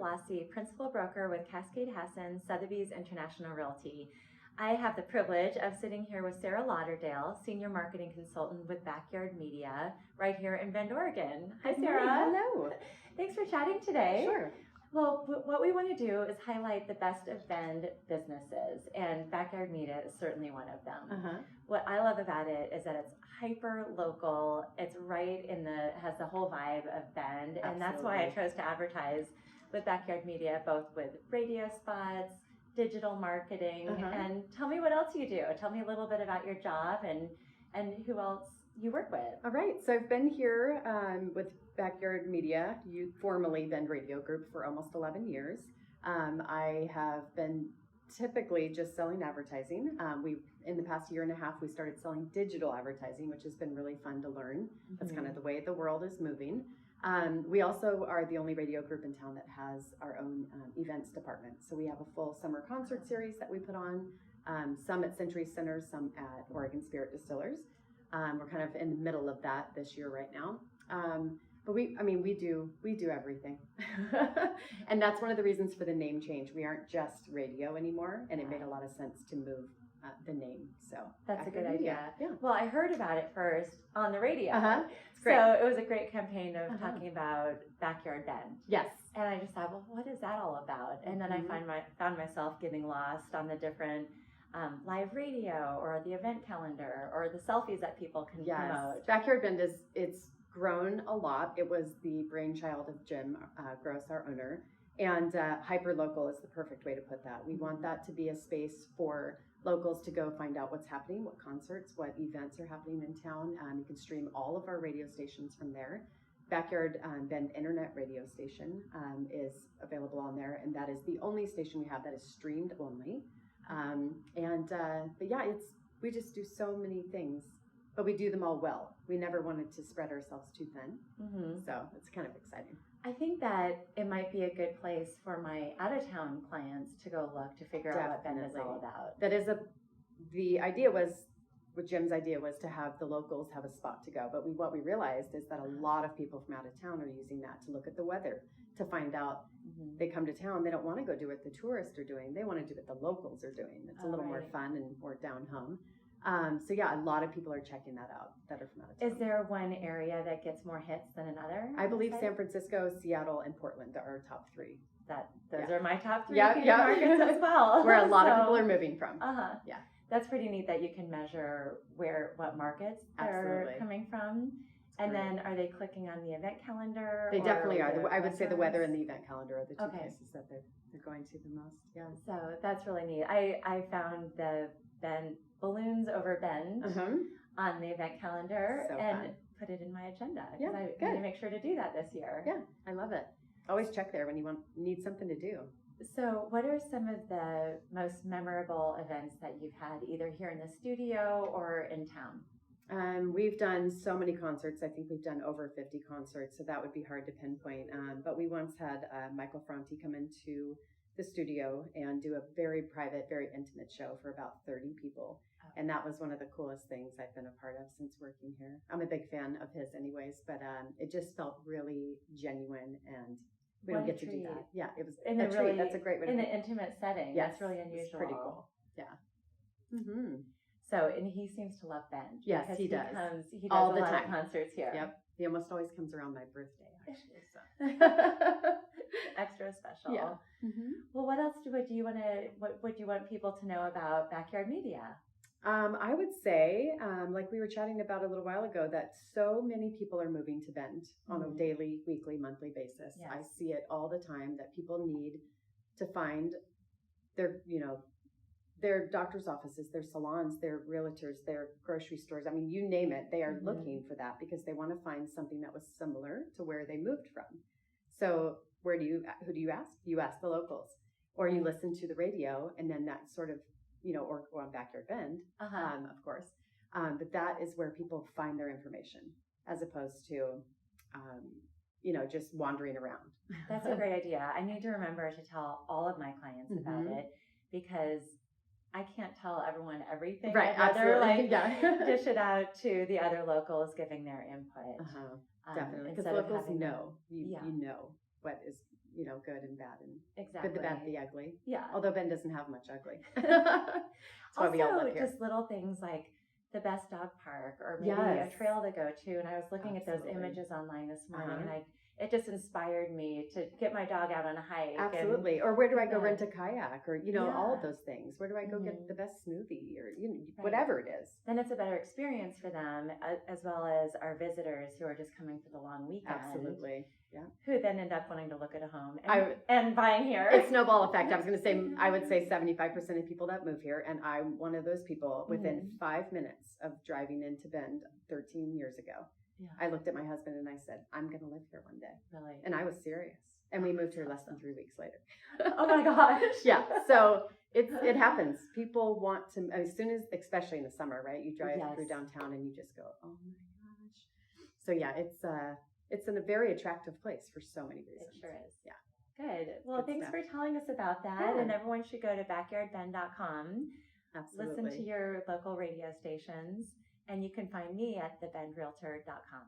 Blassie, Principal Broker with Cascade Hasson, Sotheby's International Realty. I have the privilege of sitting here with Sarah Lauderdale, Senior Marketing Consultant with Backyard Media, right here in Bend, Oregon. Hi, Sarah. Hello. Thanks for chatting today. Sure. Well, what we want to do is highlight the best of Bend businesses, and Backyard Media is certainly one of them. What I love about it is that it's hyper local. It's right has the whole vibe of Bend, and that's why I chose to advertise with Backyard Media, both with radio spots, digital marketing, and tell me what else you do. Tell me a little bit about your job and who else you work with. All right. So I've been here with Backyard Media, formerly Bend Radio Group, for almost 11 years. I have been typically just selling advertising. In the past year and a half, we started selling digital advertising, which has been really fun to learn. That's kind of the way the world is moving. We also are the only radio group in town that has our own events department. So we have a full summer concert series that we put on, some at Century Center, some at Oregon Spirit Distillers. We're kind of in the middle of that this year right now. But we do everything. And that's one of the reasons for the name change. We aren't just radio anymore, and it made a lot of sense to move the name. So that's a good idea. Yeah. Well, I heard about it first on the radio. It's great. So it was a great campaign of talking about Backyard Bend. Yes. And I just thought, well, what is that all about? And then I found myself getting lost on the different live radio or the event calendar or the selfies that people can promote. Backyard Bend it's grown a lot. It was the brainchild of Jim Gross, our owner, and hyper-local is the perfect way to put that. We want that to be a space for locals to go find out what's happening, what concerts, what events are happening in town. You can stream all of our radio stations from there. Backyard Bend Internet Radio Station is available on there, and that is the only station we have that is streamed only. But yeah, we just do so many things, but we do them all well. We never wanted to spread ourselves too thin. So it's kind of exciting. I think that it might be a good place for my out-of-town clients to go look to figure out what Bend is all about. That is Jim's idea was to have the locals have a spot to go. But what we realized is that a lot of people from out of town are using that to look at the weather, to find out. They come to town, they don't want to go do what the tourists are doing. They want to do what the locals are doing. It's a little more fun and more down home. So yeah, a lot of people are checking that out that are from out of town. Is there one area that gets more hits than another? I believe San Francisco, Seattle, and Portland are our top three. Those are my top three markets as well. Where a lot of people are moving from. Yeah. That's pretty neat that you can measure what markets they're coming from. And then are they clicking on the event calendar? They definitely are. I would say the weather and the event calendar are the two places that they're going to the most. Yeah. So that's really neat. I found the balloons over Bend on the event calendar put it in my agenda. Yeah, I need to make sure to do that this year. Yeah, I love it. Always check there when you need something to do. So what are some of the most memorable events that you've had either here in the studio or in town? We've done so many concerts. I think we've done over 50 concerts, so that would be hard to pinpoint. But we once had Michael Franti come into the studio and do a very private, very intimate show for about 30 people. And that was one of the coolest things I've been a part of since working here. I'm a big fan of his anyways, but it just felt really genuine, and we don't get to do that. Yeah, it was a treat. That's a great way to in an intimate setting. Yes, that's really unusual. It's pretty cool. Yeah. So, and he seems to love Bend. Yes, he does. He does all a the lot time. of concerts here. Yep. He almost always comes around my birthday, actually. So extra special. Yeah. Well, what else would you want people to know about Backyard Media? I would say, like we were chatting about a little while ago, that so many people are moving to Bend on a daily, weekly, monthly basis. Yes. I see it all the time that people need to find their doctor's offices, their salons, their realtors, their grocery stores. I mean, you name it, they are looking for that because they want to find something that was similar to where they moved from. So who do you ask? You ask the locals, or you listen to the radio, and then that sort of, or go on Backyard Bend, of course. But that is where people find their information, as opposed to, just wandering around. That's a great idea. I need to remember to tell all of my clients about it, because I can't tell everyone everything. Right, I'd rather absolutely. dish it out to the other locals giving their input. Definitely, because locals know, you know good and bad and Exactly. good, the bad, the ugly. Yeah. Although Ben doesn't have much ugly. That's why we all live here. Just little things like the best dog park or maybe Yes. a trail to go to. And I was looking at those images online this morning and it just inspired me to get my dog out on a hike. Absolutely. Or where do I go rent a kayak or, all of those things. Where do I go get the best smoothie or, whatever it is. Then it's a better experience for them as well as our visitors who are just coming for the long weekend. Absolutely. Yeah. Who then end up wanting to look at a home and buying here. It's snowball effect. I was going to say, I would say 75% of people that move here. And I'm one of those people within 5 minutes of driving into Bend 13 years ago. Yeah. I looked at my husband and I said, I'm going to live here one day. Really? And I was serious. And we moved here less than 3 weeks later. Oh my gosh. Yeah. So it happens. People want to, as soon as, especially in the summer, right? You drive through downtown and you just go, oh my gosh. So yeah, it's in a very attractive place for so many reasons. It sure is. Yeah. Good. Well, thanks for telling us about that. Yeah. And everyone should go to backyardbend.com. Absolutely. Listen to your local radio stations. And you can find me at thebendrealtor.com.